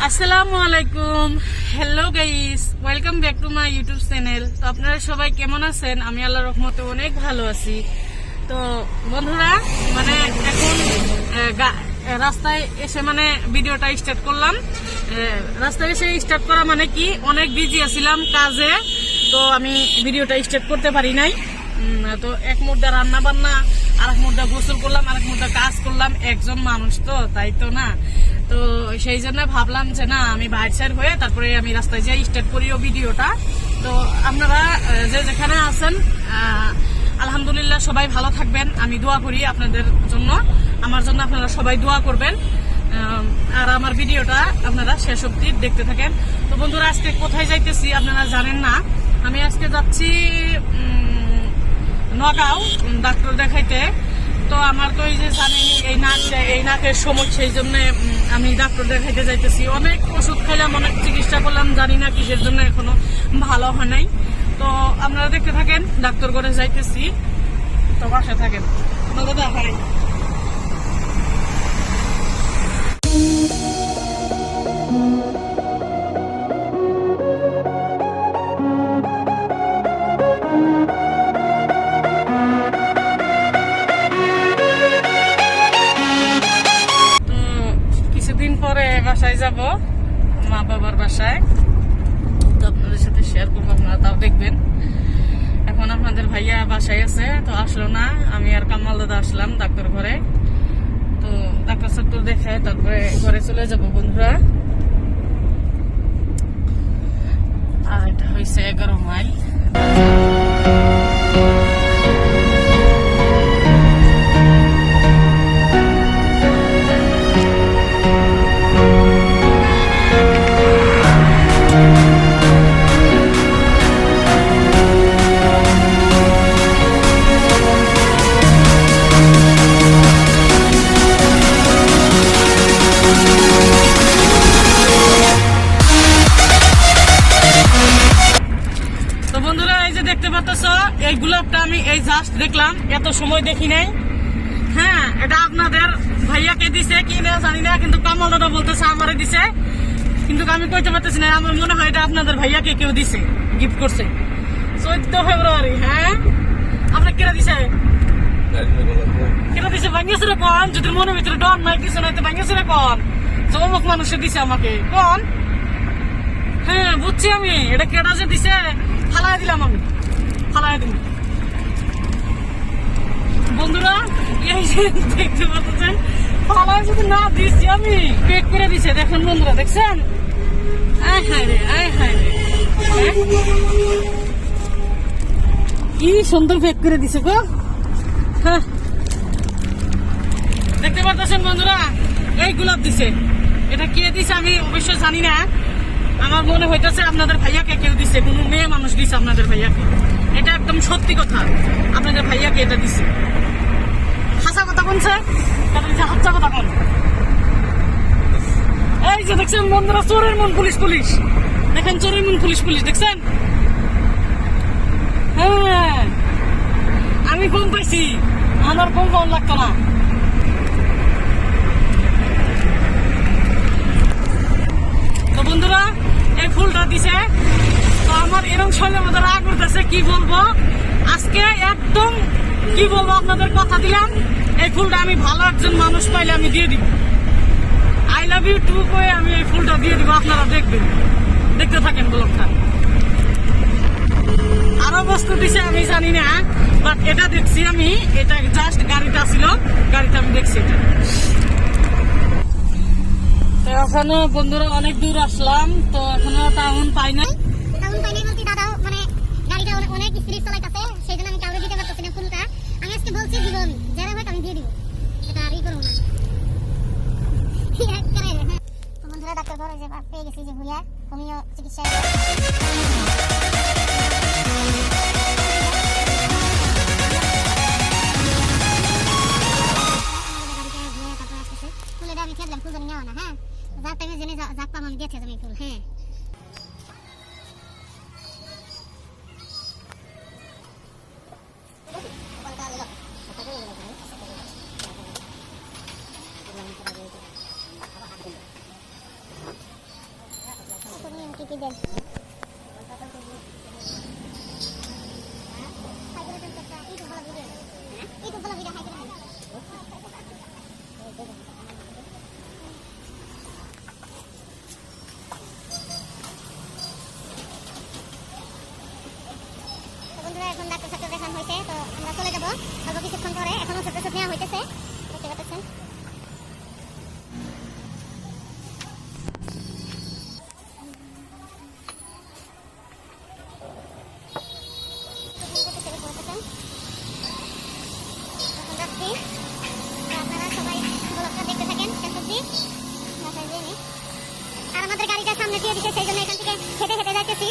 আসসালামু আলাইকুম, hello guys, welcome back to my YouTube channel. তো আপনারা সবাই কেমন আছেন? আমি আল্লাহর রহমতে অনেক ভালো আছি। তো বন্ধুরা, মানে এখন রাস্তায় এসে মানে ভিডিওটা স্টার্ট করলাম। রাস্তায় এসে স্টার্ট করা মানে কি, অনেক বিজি আছিলাম কাজে, তো আমি ভিডিওটা স্টার্ট করতে পারি নাই। তো এক মুহূর্তে রান্না বান্না, আর এক মুহূর্তে গোসল করলাম, আর এক মুহূর্তে কাজ করলাম। একজন মানুষ তো, তাই তো না। তো সেই জন্য ভাবলাম যে না, আমি বাইর সাইড হয়ে তারপরে আমি রাস্তায় যাই স্টার্ট করিও ভিডিওটা। তো আপনারা যে যেখানে আছেন, আলহামদুলিল্লাহ সবাই ভালো থাকবেন। আমি দোয়া করি আপনাদের জন্য, আমার জন্য আপনারা সবাই দোয়া করবেন। আর আমার ভিডিওটা আপনারা শেষ অবধি দেখতে থাকেন। তো বন্ধুরা, আজকে কোথায় যাইতেছি আপনারা জানেন না। আমি আজকে যাচ্ছি নগাঁও ডাক্তার দেখাইতে। তো আমার তো এই যে জানেন এই নাকের সমস্যা, সেই জন্য আমি ডাক্তার দেখাইতে যাইতেছি। অনেক ওষুধ খাইলাম, অনেক চিকিৎসা করলাম, জানি না কিসের জন্য এখনো ভালো হয় নাই। তো আপনারা দেখতে থাকেন, ডাক্তার করে যাইতেছি। তো বাসায় থাকেন, আপনাদের দেখাই। বাসায় যাব, মা বাবার বাসায়। তো আপনাদের সাথে শেয়ার করবো, আপনারা তাও দেখবেন। এখন আপনাদের ভাইয়া বাসায় আছে, তো আসলো না। আমি আর কামাল দাদা আসলাম ডাক্তার ঘরে। তো ডাক্তার সাক্তার দেখে তারপরে ঘরে চলে যাব বন্ধুরা। আর এটা হয়েছে 11 মাইল। এই গোলাপটা আমি এই জাস্ট দেখলাম, এত সময় দেখি নাই। হ্যাঁ, এটা আপনাদের ভাইয়াকে দিছে কি না জানি না, কিন্তু কামাল দাদা বলতেছে আমারে দিছে, কিন্তু আমি কইতে পারতেছি না। আমার মনে হয় এটা আপনাদের ভাইয়াকে কেউ দিছে, গিফট করছে। 14 ফেব্রুয়ারি। হ্যাঁ, আপনার কেনা দিছে? কেনা দিছে? ভাঙিয়েছে কোন? যদি মনের ভিতরে ডন নাই দিছে না, তো ভাঙিয়েছে কোন? অমুক মানুষে দিছে আমাকে কোন? হ্যাঁ, বুঝছি আমি। এটা কেটা যে দিছে, ফালাই দিলাম আমি, ফালাই দিন। বন্ধুরা, এই যে দেখতে পাচ্ছেন, ফালাই যদি না দিচ্ছি আমি, পেক করে দিছে। দেখেন বন্ধুরা, দেখছেন? আয় হায় রে, আয় হায় রে, কি সুন্দর পেক করে দিছে গো। হ্যাঁ, দেখতে পাচ্ছেন বন্ধুরা, এই গোলাপ দিছে। এটা কে দিছে আমি অবশ্য জানি না। আমার মনে হইতেছে আপনাদের ভাইয়াকে কেউ দিছে, কোনো মেয়ে মানুষ দিছে আপনাদের ভাইয়াকে। এটা একদম সত্যি কথা, আপনাদের ভাইয়াকে এটা দিছে। হাসা কথা বলছে, হাসা কথা বল। এই যে দেখছেন বন্ধুরা, চোরের মন পুলিশ পুলিশ, দেখেন চোরের মন পুলিশ পুলিশ, দেখছেন? হ্যাঁ, আমি কম পাইছি, আমার কম কম লাগতো না। তো বন্ধুরা, এই ফুলটা দিছে, তো আমার এরকম শৈলের মধ্যে রাগ উঠতেছে, কি বলবো আজকে। একদম কি বলবো, আপনাদের কথা দিলাম, এই ফুলটা আমি ভালো একজন মানুষ পাইলে আমি দিয়ে দিব। আই লাভ ইউ টু কয়ে আমি এই ফুলটা দিয়ে দিব। আপনারা দেখবেন, দেখতে থাকেন ব্লগটা। আরো বস্তু দিছে আমি জানি না, বাট এটা দেখছি আমি। এটা জাস্ট গাড়িটা ছিল, গাড়িটা আমি দেখছি এটা। তো এখনো বন্ধুরা অনেক দূর আসলাম, তো এখনো টাউন পাই নাই। বলতে দাদা মানে গাড়িটা অনেক স্পিড চালাইতেছে, সেই জন্য আমি কাউকে দিতে পারতেছি না ফুলটা। আমি আজকে বলছি দিব, আমি যারা হয় আমি দিয়ে দিব, এটা আর ই করবো না। তো বন্ধুরা, ডাক্তার ঘরে যে পেয়ে গেছি যে ভুইয়া হোমিও চিকিৎসা। ফুলটা আমি খেলাম, ফুল জানি নেওয়া না। হ্যাঁ, যার টাইমে জেনে যাক পাম আমি দিয়েছে আমি ফুল। হ্যাঁ, কি কি দেন এখন ডাক্তার সাথে দেখানো হয়েছে, তো আমরা চলে যাবো অল্প কিছুক্ষণ পরে। এখনো ছোট ছোট নেওয়া হইতেছে, দেখতে পাচ্ছেন। আপনারা সবাই ব্লগটা দেখতে থাকেন। আর আমাদের গাড়িটা সামনে দিয়ে দিচ্ছে, সেই জন্য এখান থেকে হেঁটে হেঁটে যাইতেছি।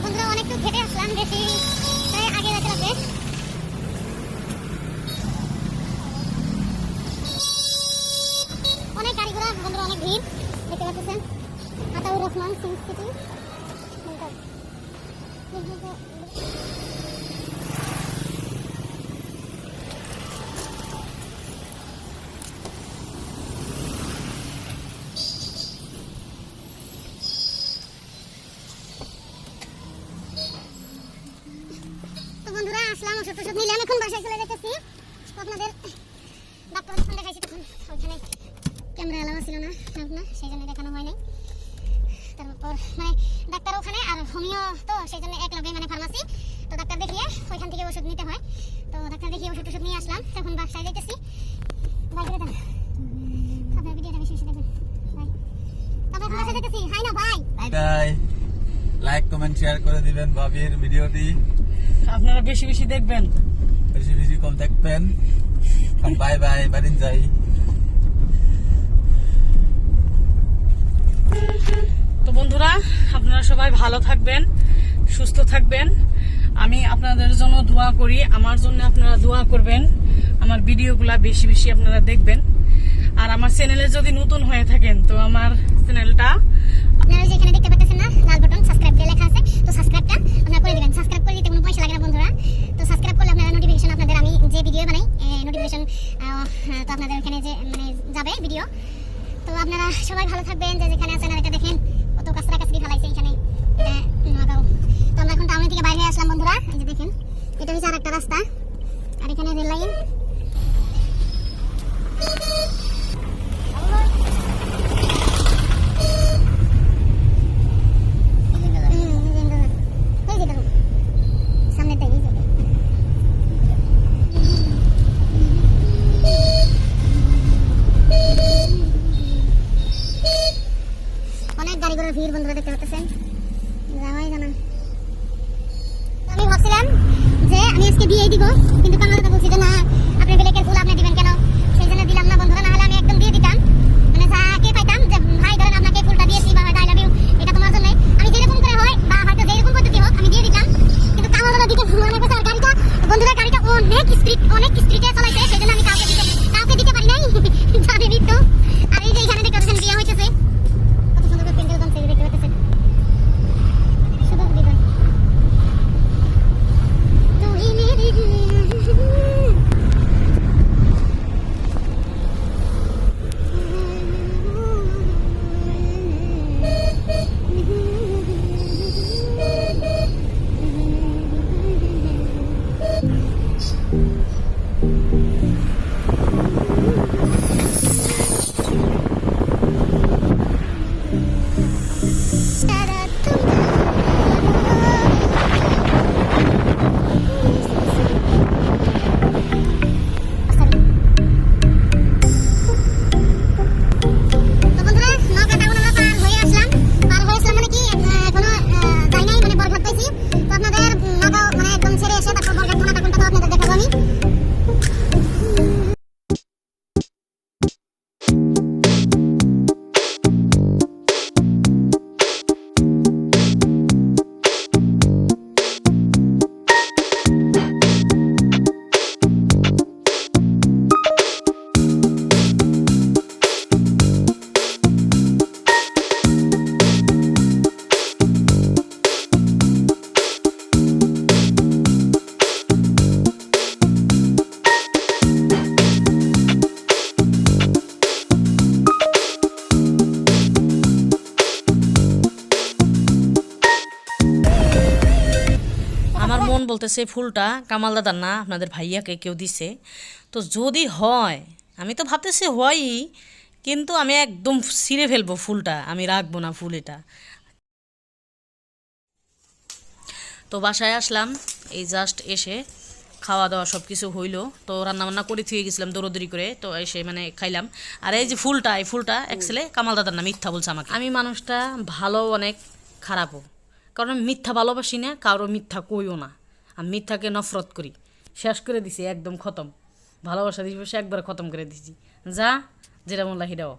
বন্ধুরা অনেকটু হেঁটে আসলাম, বেশি তাই আগে যেতে লাগবে। অনেক গাড়ি ঘোড়া, বন্ধুরা অনেক ভিড় দেখতে পাচ্ছেন। আতাউর রহমান সিটি। তো বন্ধুরা আসলাম, ওষুধ টষুধ নিলাম, এখন বাসায় চলে যেতেছি। তো আপনাদের ডাক্তার যখন দেখাইছি তখন ওখানে ক্যামেরা এলাও ছিল না, সেই জন্য দেখানো হয় নাই। তারপর মানে ডাক্তার ওখানে আর হোমিও, তো সেই জন্য এক লগে মানে ফার্মাসি, তো ডাক্তার দেখিয়ে ওইখান থেকে ওষুধ নিতে হয়। তো ডাক্তার দেখিয়ে ওষুধ টষুধ নিয়ে আসলাম, এখন বাসায় যেতেছি। বাই করে দেন, আপনার ভিডিওটা বেশি বেশি দেখবেন। বাই, তবে এখন বাসায় যেতেছি। হাই না bye bye. Like comment share করে দিবেন ভাবির ভিডিওটি, আপনারা বেশি বেশি দেখবেন, বেশি বেশি কম দেখবেন। বাই বাই, বাড়ি যাই। তো বন্ধুরা আপনারা সবাই ভালো থাকবেন, সুস্থ থাকবেন। আমি আপনাদের জন্য দোয়া করি, আমার জন্য আপনারা দোয়া করবেন। আমার ভিডিওগুলা বেশি বেশি আপনারা দেখবেন। আর আমার চ্যানেলে যদি নতুন হয়ে থাকেন তো আমার চ্যানেলটা আপনারা যেখানে দেখতে পাচ্ছেন না লাল বাটন সাবস্ক্রাইব দিয়ে লেখা আছে, তো সাবস্ক্রাইবটা আপনারা করে দিবেন। সাবস্ক্রাইব করে দিতে কোনো পয়সা লাগে না বন্ধুরা। তো সাবস্ক্রাইব করলে আপনারা নোটিফিকেশন, আপনাদের আমি যে ভিডিও বানাই নোটিফিকেশন তো আপনাদের ওখানে যে মানে যাবে ভিডিও। তো আপনারা সবাই ভালো থাকবেন, যে যেখানে আছেন। আর এটা দেখেন কত কাছরা কাছরি ফেলাইছে এখানে, নগাঁও। তো আমরা এখন টাউন থেকে বাইরে আসলাম বন্ধুরা, এই যে দেখেন এটা হচ্ছে আরেকটা রাস্তা, আর এখানে রেল লাইন। অনেক গাড়ি ঘোড়ার ভিড় বন্ধুরা দেখতে পাচ্ছেন, যাওয়াই জানা। আমি ভাবছিলাম যে আমি আজকে দিয়েই দিব, কিন্তু কামালটা বলছি যে না আপনি ব্ল্যাকের ফুল আপনি দিবেন কেন, সেই জন্য দিলাম না বন্ধুরা। না হলে আমি একদম দিয়ে দিতাম, মানে যাকে পাইতাম যে ভাই ধরেন আপনাকে ফুলটা দিয়েছি বা আই লাভ ইউ, এটা তোমার জন্য। আমি যেরকম করে হয় বা হয়তো যেরকম পদ্ধতি হোক আমি দিয়ে দিতাম, কিন্তু কামালটা দিতে মনে করছে। আর গাড়িটা বন্ধুরা গাড়িটা অনেক স্পিডে চালাইছে, সেই জন্য আমি কাউকে দিতে পারি নাই, জানেনই তো। আর এই যে এখানে দেখতে পাচ্ছেন বিয়ে হইতেছে, কত সুন্দর করে প্যান্ডেল জমছে দেখতে পাচ্ছেন, শুধু হৃদয়। তুই মেরে বলতেছে ফুলটা কামাল দাদার না, আপনাদের ভাইয়াকে কেউ দিছে। তো যদি হয়, আমি তো ভাবতেছি হয়ই, কিন্তু আমি একদম ছিঁড়ে ফেলবো ফুলটা, আমি রাখবো না ফুল এটা। তো বাসায় আসলাম, এই জাস্ট এসে খাওয়া দাওয়া সব কিছু হইলো। তো রান্নাবান্না করে থুয়ে গেছিলাম দৌড়দৌড়ি করে, তো এসে মানে খাইলাম। আর এই যে ফুলটা, এই ফুলটা অ্যাকচুয়ালি কামাল দাদার না, মিথ্যা বলছে আমাকে। আমি মানুষটা ভালো অনেক খারাপও, কারণ আমি মিথ্যা ভালোবাসি না, কারো মিথ্যা কইও না। আমি মিথ্যাকে নফরত করি, শেষ করে দিছি একদম খতম। ভালোবাসা দিবসে একবার খতম করে দিছি। যা যেটা বললা সেটাও।